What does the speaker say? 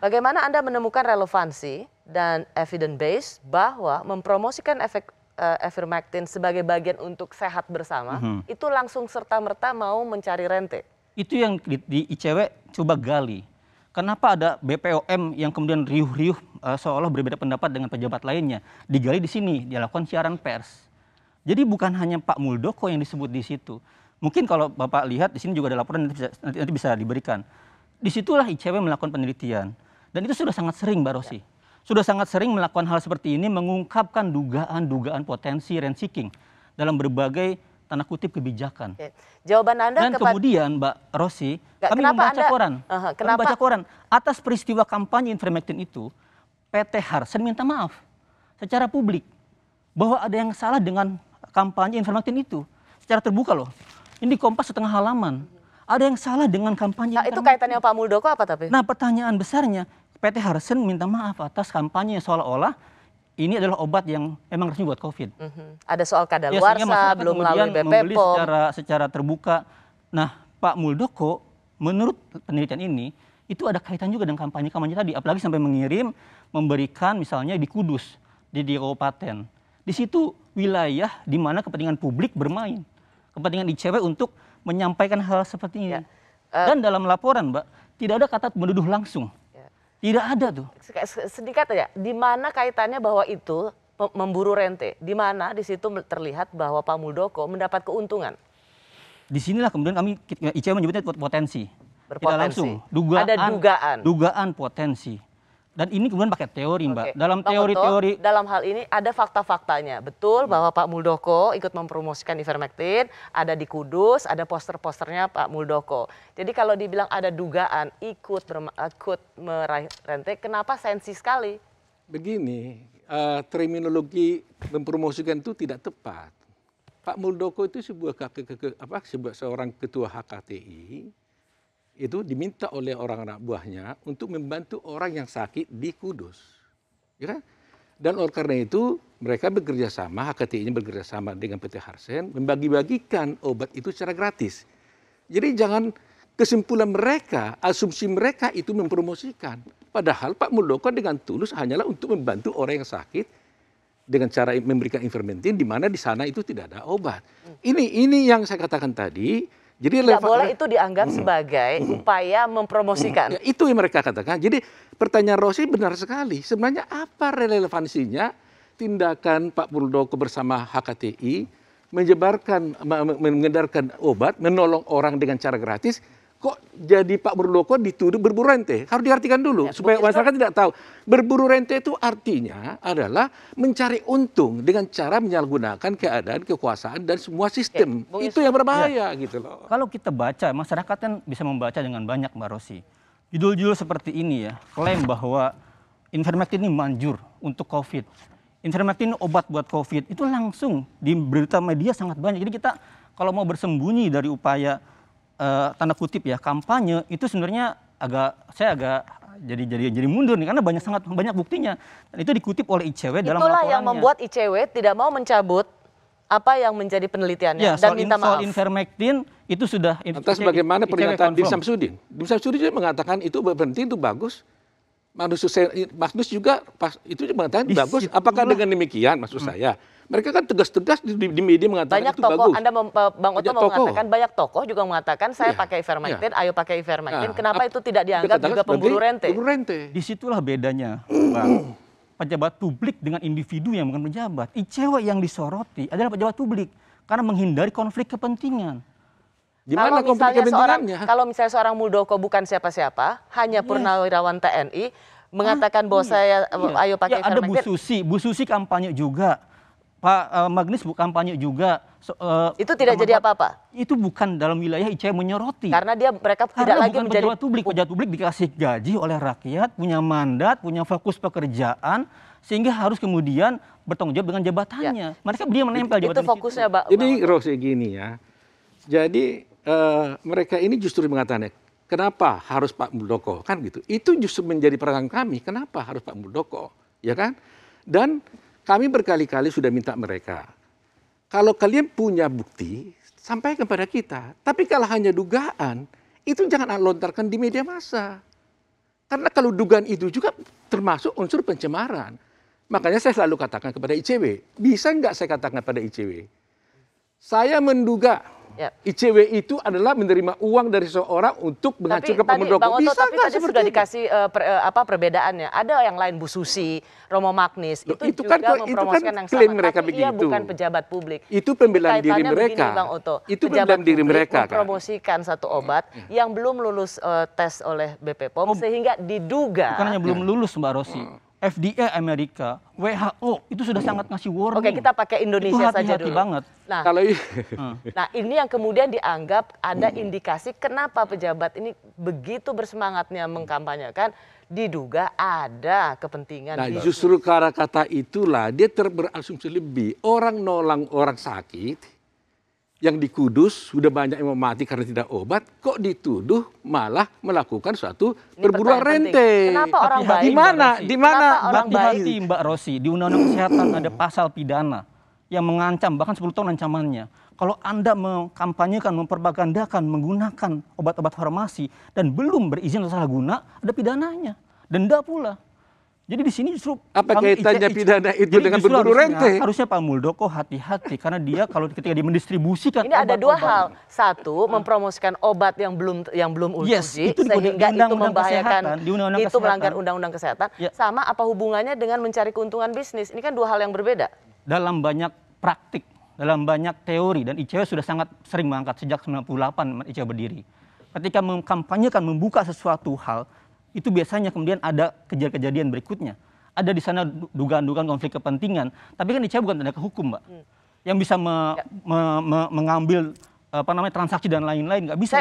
Bagaimana Anda menemukan relevansi dan evidence base bahwa mempromosikan ivermectin sebagai bagian untuk sehat bersama itu langsung serta-merta mau mencari rente? Itu yang di ICW coba gali. Kenapa ada BPOM yang kemudian riuh-riuh seolah berbeda pendapat dengan pejabat lainnya? Digali di sini, dilakukan siaran pers. Jadi bukan hanya Pak Muldoko yang disebut di situ. Mungkin kalau Bapak lihat di sini juga ada laporan nanti bisa diberikan. Disitulah ICW melakukan penelitian. Dan itu sudah sangat sering, Mbak Rosi. Sudah sangat sering melakukan hal seperti ini, mengungkapkan dugaan-dugaan potensi rent seeking dalam berbagai tanda kutip kebijakan. Jawaban Anda dan kemudian Mbak Rosi, kami membaca koran. Kami membaca koran atas peristiwa kampanye ivermectin itu, PT Harsen minta maaf secara publik bahwa ada yang salah dengan kampanye ivermectin itu secara terbuka loh. Ini di Kompas setengah halaman. Ada yang salah dengan kampanye. Nah, itu kaitannya Pak Muldoko apa tapi? Nah, pertanyaan besarnya, PT Harsen minta maaf atas kampanye seolah-olah ini adalah obat yang memang resmi buat COVID. Ada soal kadaluarsa, belum melalui BPOM. Secara terbuka. Nah, Pak Muldoko, menurut penelitian ini, itu ada kaitan juga dengan kampanye tadi. Apalagi sampai mengirim, memberikan misalnya di Kudus, di kabupaten. Di situ wilayah di mana kepentingan publik bermain. Kepentingan ICW untuk menyampaikan hal seperti ini. Dan dalam laporan, Mbak, tidak ada kata menuduh langsung. Tidak ada tuh. Sedikit aja, di mana kaitannya bahwa itu memburu rente? Di mana di situ terlihat bahwa Pak Muldoko mendapat keuntungan? Disinilah kemudian kami ICW menyebutnya potensi. Berpotensi. Tidak langsung. Dugaan, ada dugaan. Dugaan potensi. Dan ini kemudian pakai teori, Mbak. Dalam teori-teori. Dalam hal ini ada fakta-faktanya. Betul bahwa Pak Muldoko ikut mempromosikan ivermectin, ada di Kudus, ada poster-posternya Pak Muldoko. Jadi kalau dibilang ada dugaan ikut meraih rente, kenapa sensi sekali? Begini, terminologi mempromosikan itu tidak tepat. Pak Muldoko itu seorang ketua HKTI, itu diminta oleh orang anak buahnya untuk membantu orang yang sakit di Kudus. Ya kan? Dan oleh karena itu mereka bekerja sama, HKTI-nya bekerja sama dengan PT Harsen, membagi-bagikan obat itu secara gratis. Jadi jangan kesimpulan mereka, asumsi mereka itu mempromosikan. Padahal Pak Muldoko dengan tulus hanyalah untuk membantu orang yang sakit dengan cara memberikan ivermectin di mana di sana itu tidak ada obat. Ini yang saya katakan tadi. Jadi tidak boleh itu dianggap sebagai upaya mempromosikan. Ya, itu yang mereka katakan. Jadi pertanyaan Rosi benar sekali. Sebenarnya apa relevansinya tindakan Pak Muldoko bersama HKTI mengedarkan obat, menolong orang dengan cara gratis, kok jadi Pak Muldoko dituduh berburu rente? Harus diartikan dulu supaya masyarakat tidak tahu. Berburu rente itu artinya adalah mencari untung dengan cara menyalahgunakan keadaan, kekuasaan dan semua sistem. Itu yang berbahaya gitu loh. Kalau kita baca, masyarakat kan bisa membaca dengan banyak, Mbak Rosi. Judul-judul seperti ini ya, klaim bahwa ivermectin ini manjur untuk COVID. Ivermectin obat buat COVID, itu langsung di berita media sangat banyak. Jadi kita kalau mau bersembunyi dari upaya tanda kutip ya kampanye itu sebenarnya saya agak jadi mundur nih karena sangat banyak buktinya dan itu dikutip oleh ICW dalam laporannya. Itulah yang membuat ICW tidak mau mencabut apa yang menjadi penelitiannya ya, dan minta maaf. Soal ivermectin itu sudah. Atas bagaimana pernyataan Dim Samsudin. Dim Samsudin mengatakan itu berhenti itu bagus. Magnus juga itu mengatakan bagus. Apakah dengan demikian maksud saya? Mereka kan tegas-tegas di media mengatakan banyak itu tokoh, bagus. Bang Oto mau mengatakan, banyak tokoh juga mengatakan saya pakai ivermectin, ayo pakai ivermectin. Kenapa itu tidak dianggap juga pemburu rente? Disitulah bedanya, Bang. Pejabat publik dengan individu yang bukan pejabat. ICW yang disoroti adalah pejabat publik karena menghindari konflik kepentingan. Gimana konflik kepentingannya? Kalau misalnya seorang Muldoko bukan siapa-siapa, hanya purnawirawan TNI, mengatakan bahwa saya ayo pakai ivermectin. Ada Bu Susi kampanye juga. Pak Magnus kampanye juga. Itu tidak jadi apa-apa? Itu bukan dalam wilayah ICW menyoroti. Karena mereka tidak lagi menjadi pejabat publik. Pejabat publik dikasih gaji oleh rakyat, punya mandat, punya fokus pekerjaan, sehingga harus kemudian bertanggung jawab dengan jabatannya. Mereka dia menempel jabatan itu fokusnya, Pak. Jadi Rosi gini ya. Jadi mereka ini justru mengatakan kenapa harus Pak Muldoko kan gitu. Itu justru menjadi pertanyaan kami. Kenapa harus Pak Muldoko? Ya kan? Dan kami berkali-kali sudah minta mereka, kalau kalian punya bukti, sampaikan kepada kita. Tapi kalau hanya dugaan, itu jangan lontarkan di media massa. Karena kalau dugaan itu juga termasuk unsur pencemaran. Makanya saya selalu katakan kepada ICW, bisa nggak saya katakan pada ICW? Saya menduga ICW itu adalah menerima uang dari seorang untuk menghancurkan Pak Muldoko. Bisa tapi tadi sudah dikasih perbedaannya. Ada yang lain Bu Susi, Romo Magnis, itu juga mempromosikan yang sama. Mereka tapi ia bukan pejabat publik. Itu pembelaan diri mereka. Begini, Bang Oto, itu pembelaan diri mereka. Mempromosikan satu obat yang belum lulus tes oleh BP POM sehingga diduga. Bukan hanya belum lulus Mbak Rosi. FDA Amerika, WHO itu sudah sangat ngasih warning. Oke, kita pakai Indonesia saja hati-hati dulu. banget. Nah, kalau nah ini yang kemudian dianggap ada indikasi kenapa pejabat ini begitu bersemangatnya mengkampanyekan, diduga ada kepentingan. Nah, justru karena kata itulah dia berasumsi lebih. Orang nolong orang sakit yang di Kudus sudah banyak yang mati karena tidak obat, kok dituduh malah melakukan suatu perburuan rente. Kenapa orang baik? Di mana hati-hati Mbak Rosi, di Undang-Undang Kesehatan ada pasal pidana yang mengancam bahkan 10 tahun ancamannya. Kalau Anda mengkampanyekan, memperbagandakan, menggunakan obat-obat farmasi dan belum berizin atau salah guna, ada pidananya, denda pula. Jadi di sini justru apa kaitannya pidana itu dengan berburu rente? Harusnya Pak Muldoko hati-hati karena dia kalau ketika dia mendistribusikan ini ada dua hal. Satu, mempromosikan obat yang belum uji sehingga itu membahayakan, itu melanggar undang-undang kesehatan. Sama apa hubungannya dengan mencari keuntungan bisnis? Ini kan dua hal yang berbeda. Dalam banyak praktik, dalam banyak teori dan ICW sudah sangat sering mengangkat sejak 98 ICW berdiri. Ketika mengkampanyekan membuka sesuatu hal itu biasanya kemudian ada kejadian berikutnya. Ada di sana dugaan-dugaan konflik kepentingan. Tapi kan ICW bukan tenaga hukum, Mbak. Yang bisa mengambil transaksi dan lain-lain, nggak bisa.